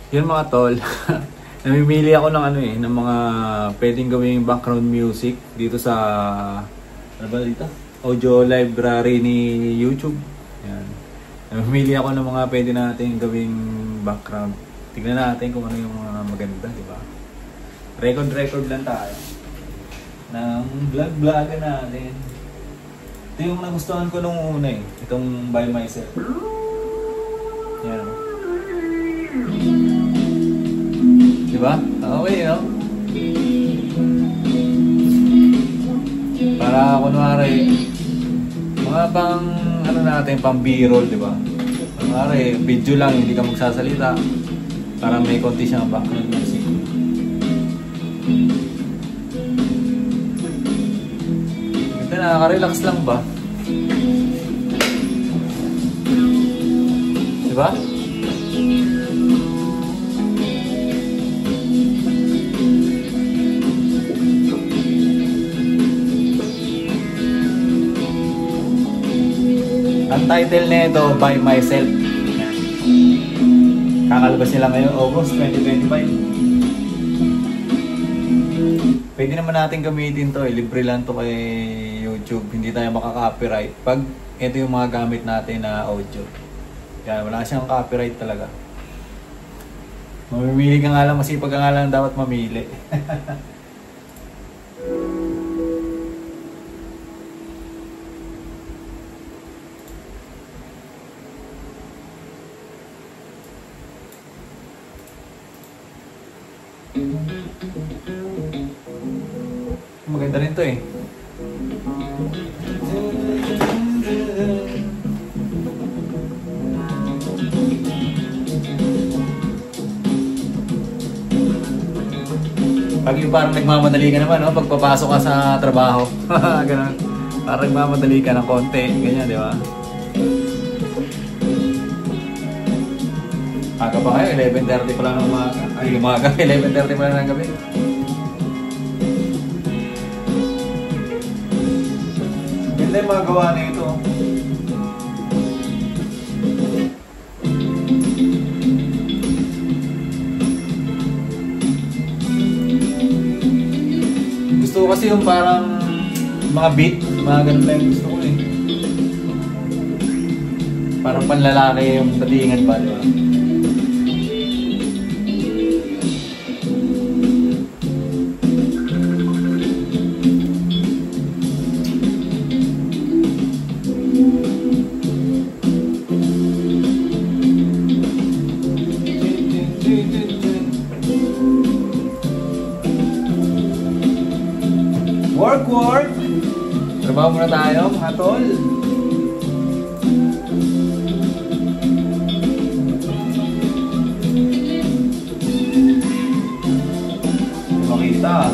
Yun mga tol, namimili ako ng ng mga pwedeng gawing background music dito sa, ano ba dito? Audio library ni YouTube. Yan. Namimili ako ng mga pwede natin gawing background. Tignan natin kung ano yung mga maganda, di ba? Record lang tayo. Ng vlog natin. Ito yung nagustuhan ko nung una eh. Itong By Myself. Yan. Diba? Okay, no? Para kunwari, mga pang, ano natin, pang B-roll, diba? Kunwari, video lang, hindi ka magsasalita. Para may konti siyang background music. Ito, nakaka-relax lang ba? Diba? Ang title nito, By Myself. Kakalabas nila ngayon, August 2025. Pwede naman natin gamitin to, libre lang to kay YouTube. Hindi tayo makaka-copyright pag ito yung mga gamit natin na audio. Kaya wala siyang copyright talaga. Mamimili ka nga lang, masipag ka nga lang dapat mamili. Maganda rin to eh. Pag yung parang nagmamadali ka naman, no? Pagpapasok ka sa trabaho. Ganun. Parang nagmamadali ka ng konti. Ganyan, di ba? Aga pa kayo, 11:30 pa lang ng umaga. Ay, umaga, 11:30 pa lang ng gabi. Ganda yung mga gawa na ito. Gusto ko kasi yung parang mga beat, mga ganun lang yung gusto ko eh. Parang panlalaki yung datingan pa, di ba? Work! Trabaho muna tayo, mga tol. Makita.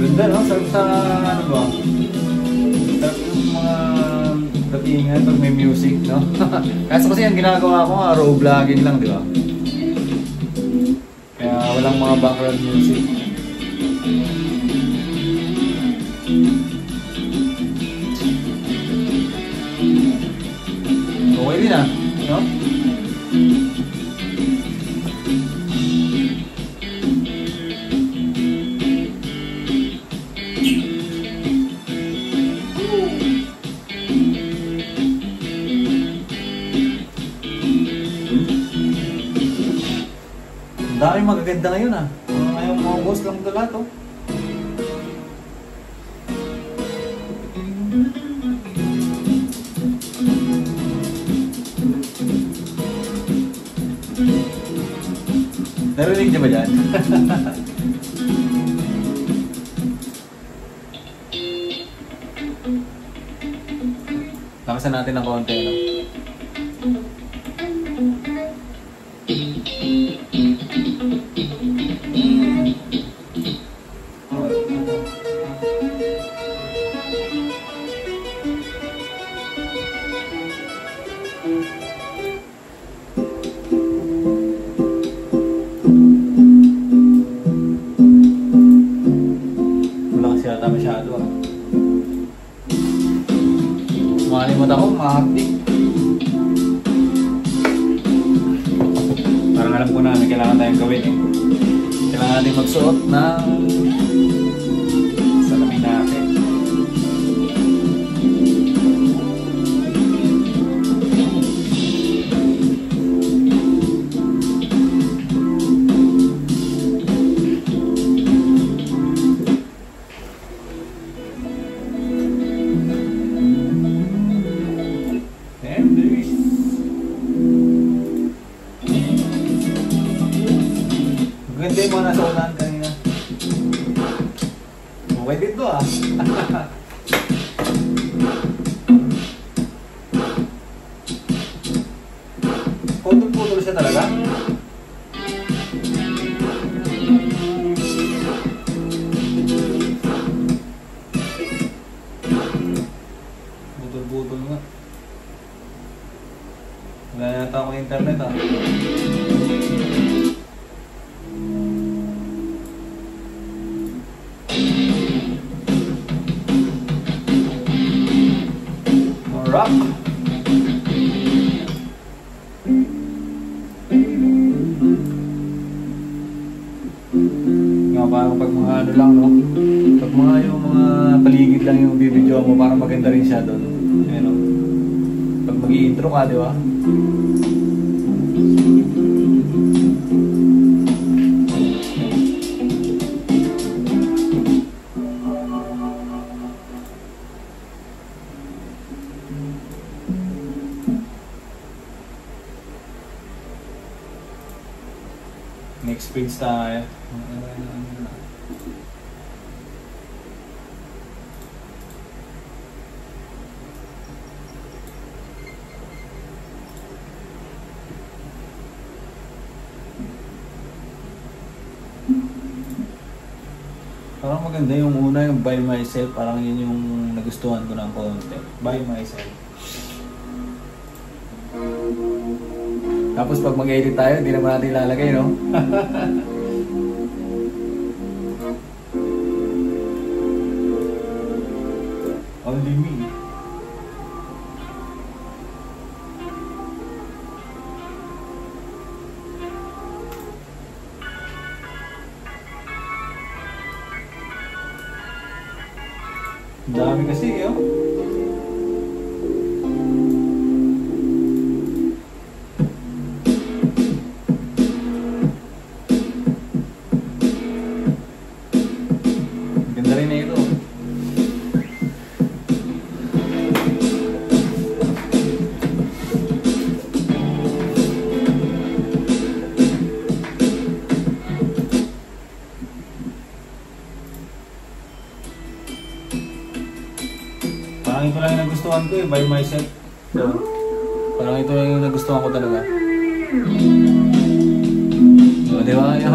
Ganda, no? Sarap sa, ano ba? Sarap yung mga datingan pag may music, no? Kasi ang ginagawa ko nga, raw vlogging lang, di ba? Kaya walang mga background music. Okay din ah, no? Dami magaganda ngayon ah. Ngayon mga boss lang ito lahat oh. Narinig niyo ba dyan? Lakasan natin ng konti, no? Wala kasi yata masyado ah. nakahapdik. Parang alam ko na may kailangan tayong gawin eh. Kailangan natin magsuot ng salamin natin. Ganda yung mga nasa unahan kanina. Okay dito ah. Putol-putol siya talaga. Putol-putol nga. Wala yata akong internet ah. Rock. Nga parang pag mga ano lang no, pag mga yung mga paligid lang yung video mo para maganda rin siya doon. Ayun no. Pag mag-i-intro ka, di ba? Next page tayo. Parang maganda yung una, yung By Myself. Parang yun yung nagustuhan ko ng konti. By Myself. Tapos pag mag-edit tayo, hindi naman natin ilalagay, no? Only me. Dami kasi, yo. Ganda rin na ito. Parang ito lang yung nagustuhan ko eh, By Myself. So, parang ito lang yung nagustuhan ko talaga. So, di ba? Yun.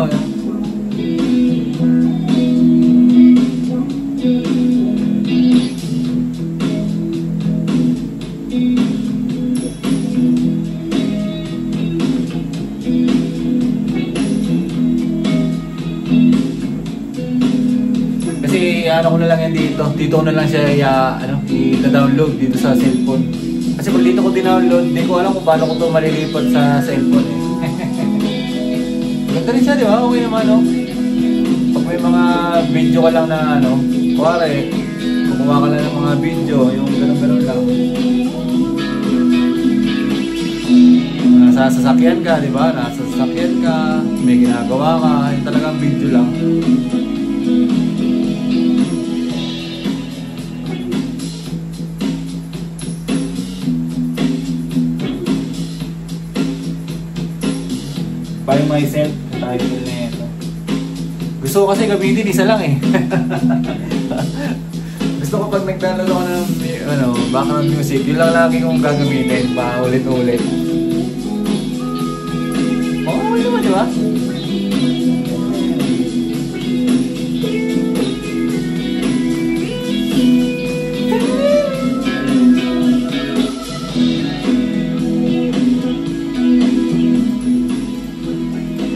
Ano ko na lang yan dito. Dito ko na lang siya i-download dito sa cellphone. Kasi pag dito ko dinownload, hindi ko alam kung paano ko ito malilipat sa cellphone eh. Maganda rin siya, di ba? Okay naman, no? Pag may mga video ka lang na kuwari, kumuha ka lang ng mga video, yung gano'n-gano'n lang. Nasa sasakyan ka, di ba? Nasa sasakyan ka, may ginagawa ka, yung talagang video lang. By Myself, title na ito. Gusto ko kasi gamitin isa lang eh. Gusto ko pag nag-download ako ng background music, yun lang lagi kong gagamitin pa ulit-ulit. Okay naman, di ba?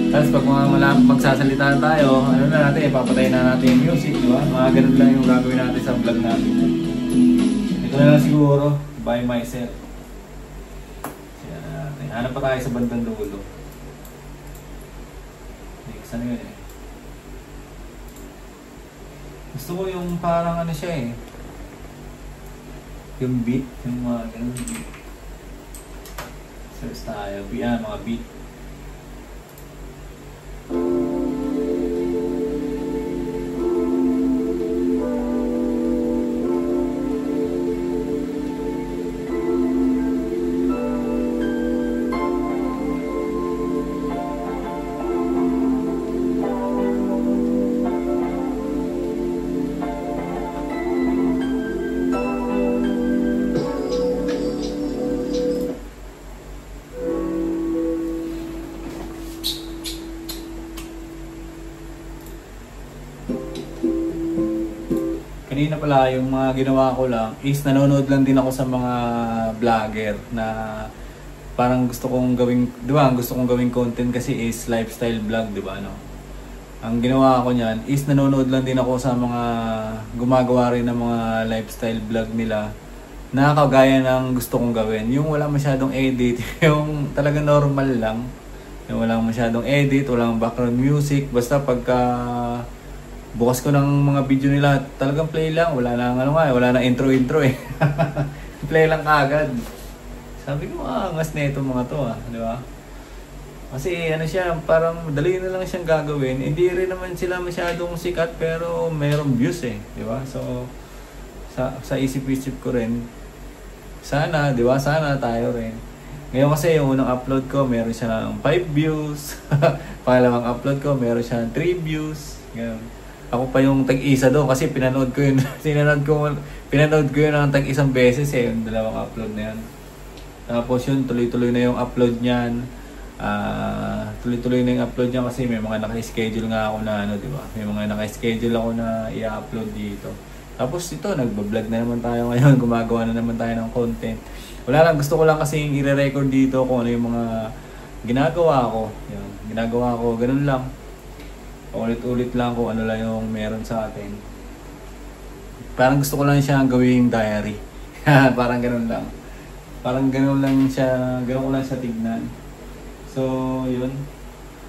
Tapos pag magsasalita tayo, ano na natin, papatayin na natin yung music, di ba? Mga ganun lang yung gagawin natin sa vlog natin. Ito na lang siguro, By Myself. Hanap pa tayo sa bandang dulo. Next, ano yun eh. Gusto ko yung parang ano siya eh. Yung beat, yung mga ganun beat. Search tayo, mga beat. Kanina pala, yung mga ginawa ko lang is nanonood lang din ako sa mga vlogger na parang gusto kong gawing, di ba, gusto kong gawing content kasi is lifestyle vlog, di ba, no? Ang ginawa ko niyan is nanonood lang din ako sa mga gumagawa rin ng mga lifestyle vlog nila na kagaya ng gusto kong gawin. Yung wala masyadong edit, yung talaga normal lang. Yung walang masyadong edit, walang background music, basta pagka bukas ko ng mga video nila, talagang play lang, wala na wala na intro eh. Play lang kaagad. Sabi ko, angas na itong mga to di ba? Kasi ano siya, parang dali na lang siyang gagawin. Hindi rin naman sila masyadong sikat pero mayroong views di ba? So sa isip-isip ko rin, sana, di ba? Sana tayo rin. Ngayon kasi yung unang upload ko, meron siya ng 5 views. Pangalawang upload ko, meron siya ng 3 views. Ganun. Ako pa yung tag-isa doon kasi pinanood ko yun. Pinanood ko yun ng tag-isang beses yung dalawang upload na yan. Tapos yun, tuloy-tuloy na yung upload niyan. Tuloy-tuloy na yung upload niya kasi may mga naka-schedule nga ako na di ba? May mga naka-schedule ako na i-upload dito. Tapos ito, nagba-vlog na naman tayo ngayon, gumagawa na naman tayo ng content. Wala lang, gusto ko lang kasi i-record dito kung ano yung mga ginagawa ko. Yan, ginagawa ko, ganun lang. Ulit-ulit lang kung ano lang yung meron sa atin. Parang gusto ko lang siya gawing diary. Parang ganun lang. Parang ganun lang siya, ganun ko lang siya tignan. So, yun.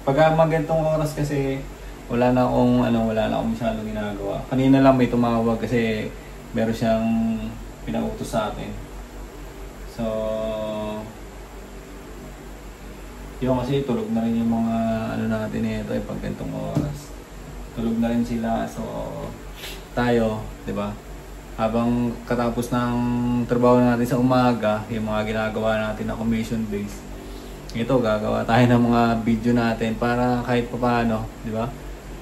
Pag magantong oras kasi wala na akong masyadong ginagawa. Kanina lang may tumawag kasi meron siyang pinautos sa atin. So, yun kasi tulog na rin yung mga natin ito pag gantong oras. Tulog na rin sila. So, tayo, di ba? Habang katapos ng trabaho natin sa umaga, yung mga ginagawa natin na commission based, ito gagawa tayo ng mga video natin para kahit paano, di ba?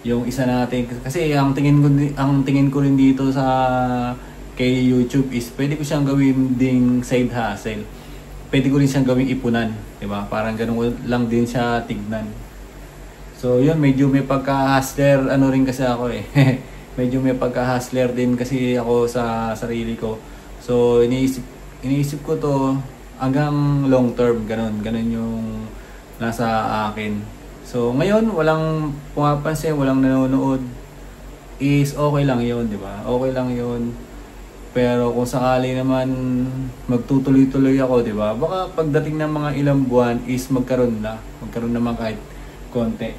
Yung isa natin kasi ang tingin ko rin dito sa kay YouTube is pwede ko siyang gawin ding side hustle. Pwede ko rin siyang gawing ipunan, di ba? Parang ganun lang din siya tignan. So, yun, medyo may pagka-hustler rin kasi ako medyo may pagka-hustler din kasi ako sa sarili ko. So, iniisip ko to hanggang long term, ganun yung nasa akin. So, ngayon, walang pumapansin, walang nanonood, is okay lang yun, di ba? Okay lang yun. Pero kung sakali naman magtutuloy-tuloy ako, di ba? Baka pagdating ng mga ilang buwan is magkaroon naman kahit konti.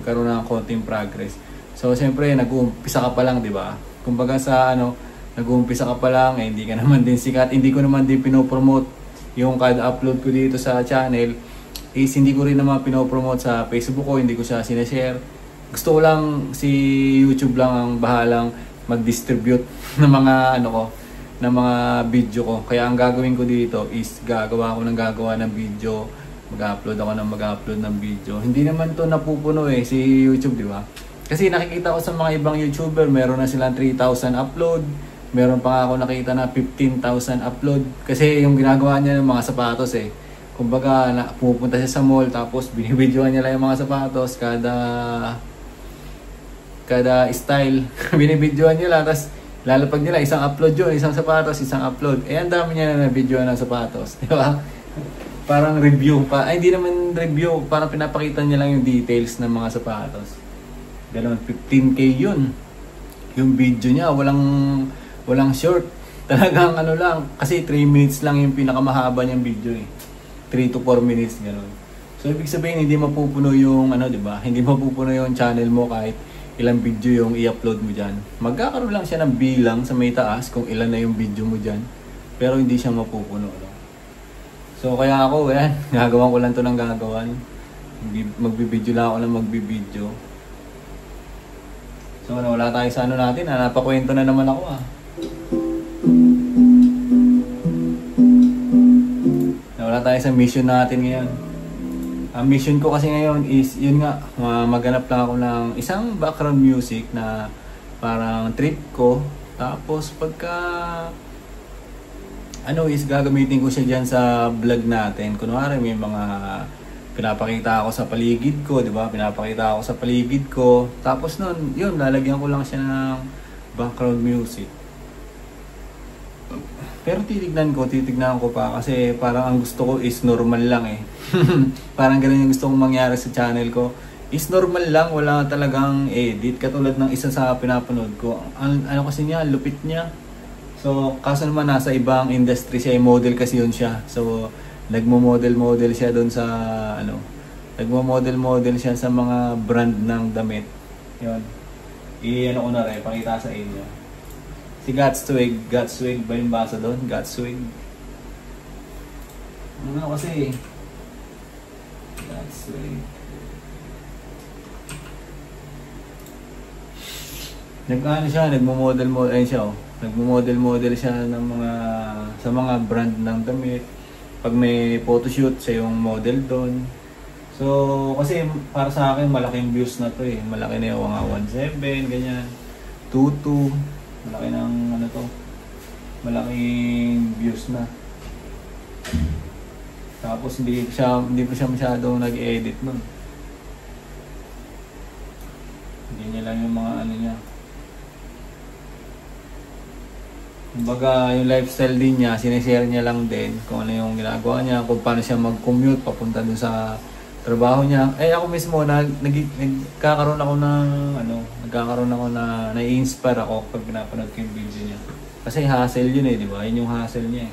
Magkaroon na ng konting progress. So, siyempre, nag-uumpisa ka pa lang, di ba? Kumbaga sa nag-uumpisa ka pa lang, hindi ka naman din sikat, hindi ko naman din pinopromote yung kada upload ko dito sa channel, is hindi ko rin naman pinopromote sa Facebook ko, hindi ko siya sinashare. Gusto ko lang si YouTube lang ang bahalang mag-distribute ng mga ng mga video ko. Kaya ang gagawin ko dito is gagawa ng video, mag-upload ng video. Hindi naman to napupuno si YouTube, di ba? Kasi nakikita ko sa mga ibang YouTuber, meron na silang 3,000 upload. Meron pa ako nakita na 15,000 upload. Kasi yung ginagawa niya ng mga sapatos kumbaga, pupunta siya sa mall, tapos binibidyoan niya lang yung mga sapatos, kada style, binibidyoan niya lang, tapos lalapag nila, isang upload yun, isang sapatos, isang upload. Ang dami niya na videoan ng sapatos, di ba? Parang review pa, hindi naman review, parang pinapakita niya lang yung details ng mga sapatos. Ganon, 15K yun. Yung video niya, walang short. Talagang lang, kasi 3 minutes lang yung pinakamahaba niyang video 3 3 to 4 minutes gano'n. So ibig sabihin hindi mapupuno yung ano, 'di ba? Hindi mapupuno yung channel mo kahit ilang video yung i-upload mo diyan. Magkakaroon lang siya ng bilang sa may taas kung ilan na yung video mo diyan, pero hindi siya mapupuno, no? So kaya ako, gagawan ko lang 'to ng gagawan. Magbibideo lang ako ng magbibideo. So wala tayo sa ano natin, napakwento na naman ako Wala tayo sa mission natin ngayon. Ang mission ko kasi ngayon is, yun nga, maghanap lang ako ng isang background music na parang trip ko. Tapos pagka, gagamitin ko siya dyan sa vlog natin. Kunwari may mga pinapakita ako sa paligid ko, di ba? Pinapakita ako sa paligid ko. Tapos nun, yun, lalagyan ko lang siya ng background music. Pero titignan ko pa kasi parang ang gusto ko is normal lang Parang ganun yung gusto kong mangyari sa channel ko. Is normal lang, wala talagang edit. Katulad ng isa sa pinapanood ko. Ano kasi niya, lupit niya. So, kaso naman nasa ibang industry siya, model kasi yun siya. So, nagmo-model siya doon sa nagmo-model siya sa mga brand ng damit. Yun. Ko na rin, pakita sa inyo. Si Godswig ba yung basa doon? Godswig. Ano kasi? Godswig. Nagmo-model siya Nagmo-model siya ng sa mga brand ng damit. Pag may photoshoot, siya yung model doon. So, kasi para sa akin, malaking views na to Malaki na yung mga 1.7, ganyan. 2.2. Malaki ng malaking views na. Tapos hindi pa siya masyadong nag-edit nun. Hindi niya lang yung mga niya. Kumbaga, yung lifestyle din niya, sinishare niya lang din kung ano yung ginagawa niya, kung paano siya mag-commute papunta dun sa trabaho niya. Ako mismo nagkakaroon ako na nai-inspire ako pag pinapanood ko yung video niya. Kasi hustle yun di ba? Yun yung hustle niya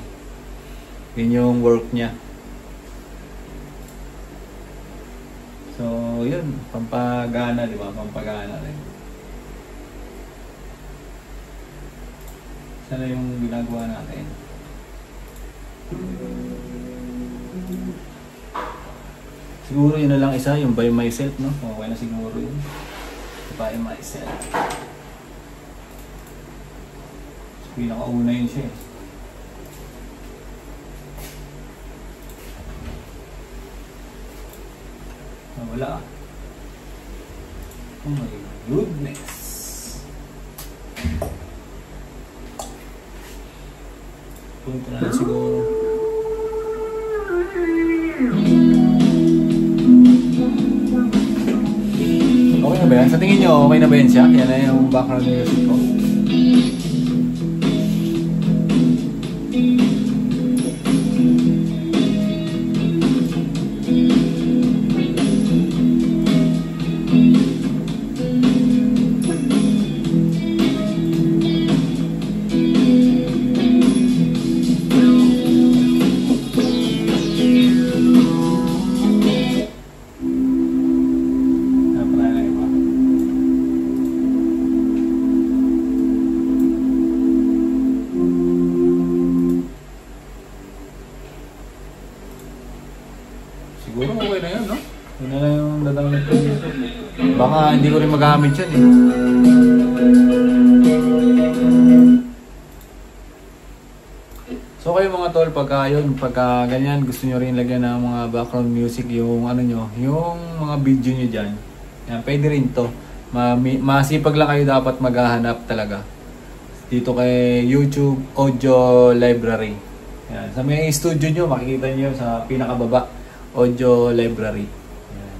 Yun yung work niya. So, yun, pampagana, di ba? Pampagana rin. Sana yung ginagawa natin. Siguro yun na lang isa, yung by myself, no? Okay na siguro yun. By myself. So, pinakauna yun siya wala Oh my goodness. Punta na lang siguro. Okay na ba yan? Sa tingin nyo, okay na ba yan siya? Yan na yung background music ko. Siguro okay na yun, no? Yun na lang yung dadangin ko dito. Baka hindi ko rin magamit yan So kayo mga tol, pagka ganyan, gusto nyo rin lagyan ng mga background music yung yung mga video nyo dyan. Yan, pwede rin to. Masipag lang kayo dapat maghahanap talaga. Dito kay YouTube Audio Library. Yan. Sa may studio nyo, makikita nyo sa pinakababa, Audio Library. Yan.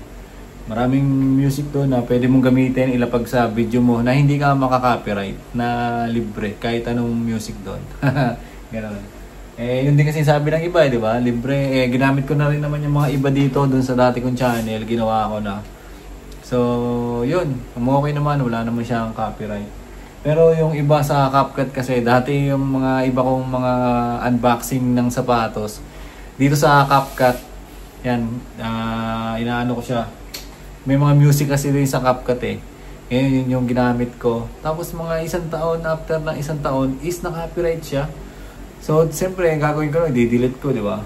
Maraming music doon na pwede mong gamitin, ilapag sa video mo na hindi ka makaka-copyright, na libre, kahit anong music doon. Ganoon. Yun din kasi sabi ng iba, di ba? Libre. Ginamit ko na rin naman yung mga iba dito doon sa dati kong channel, ginawa ko na. So, yun. Okay naman, wala naman siyang copyright. Pero yung iba sa CapCut kasi, dati yung mga iba kong mga unboxing ng sapatos, dito sa CapCut, Yan, inaano ko siya. May mga music kasi rin sa CapCut eh. Ngayon yun yung ginamit ko. Tapos mga isang taon, after ng isang taon is na-copyright siya. So, siyempre, gagawin ko, i-delete ko, di ba?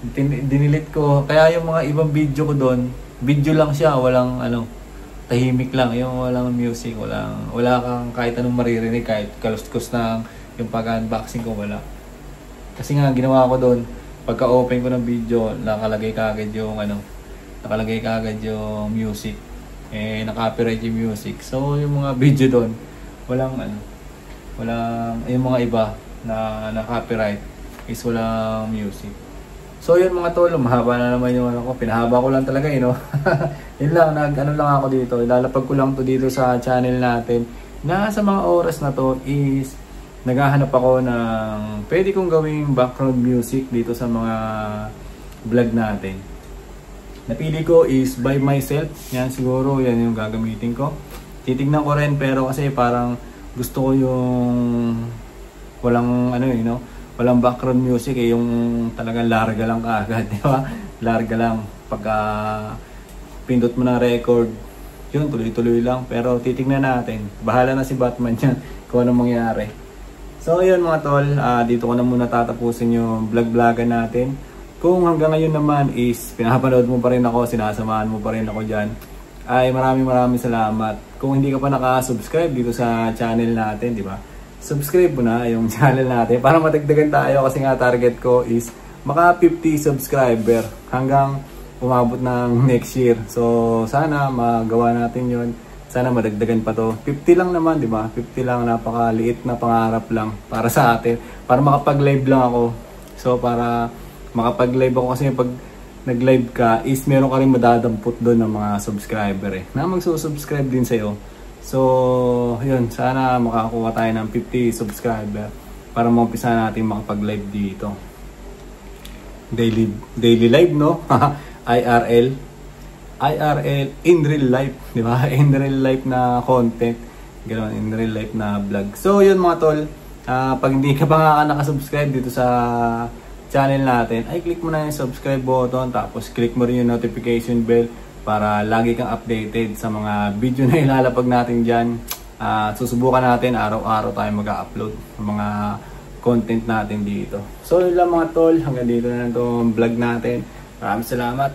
Dinilit ko. Kaya yung mga ibang video ko doon, video lang siya, walang ano, tahimik lang, yung walang music, wala kang kahit anong maririnig, kahit kalustkos ng yung pag-unboxing ko, wala. Kasi nga, ginawa ko doon, pagka-open ko ng video, nakalagay kaagad yung music. Na-copyright yung music. So, yung mga video doon, walang yung mga iba na na-copyright is walang music. So, yun mga tol, mahaba na naman yung ano ko. Pinahaba ko lang talaga, no? Yun lang, ano lang ako dito. Ilalapag ko lang to dito sa channel natin. Na sa mga oras na to is naghahanap ako ng pwede kong gawing background music dito sa mga vlog natin. Napili ko is by myself. Yan siguro, yan yung gagamitin ko. Titignan ko rin pero kasi parang gusto ko yung walang walang background music eh, yung talagang larga lang kaagad, di ba? Larga lang. Pagka pindot mo na record, yun, tuloy-tuloy lang. Pero titignan natin. Bahala na si Batman yan kung anong mangyari. So, yun mga tol, dito ko na muna tatapusin yung vlog-vlogan natin. Kung hanggang ngayon naman is pinapanood mo pa rin ako, sinasamahan mo pa rin ako dyan, ay maraming salamat. Kung hindi ka pa naka-subscribe dito sa channel natin, di ba? Subscribe mo na yung channel natin para matagdagan tayo kasi nga target ko is maka 50 subscriber hanggang umabot ng next year. So sana magawa natin yun. Sana madagdagan pa to. 50 lang naman, di ba? 50 lang, napakaliit na pangarap lang para sa atin. Para makapag-live lang ako. So para makapag-live ako kasi pag nag-live ka is meron ka rin madadampot doon ng mga subscriber eh. Na magsusubscribe din sa'yo. So, yun. Sana makakuha tayo ng 50 subscriber para maumpisa natin makapag-live dito. Daily live, no? IRL, in real life. Di ba? In real life na content. Ganoon, in real life na vlog. So, yun mga tol. Pag hindi ka pa nga nakasubscribe dito sa channel natin, ay click mo na yung subscribe button. Tapos, click mo rin yung notification bell para lagi kang updated sa mga video na ilalapag natin dyan. Susubukan natin, araw-araw tayo mag-upload ng mga content natin dito. So yun lang mga tol, hanggang dito na itong vlog natin. Maraming salamat.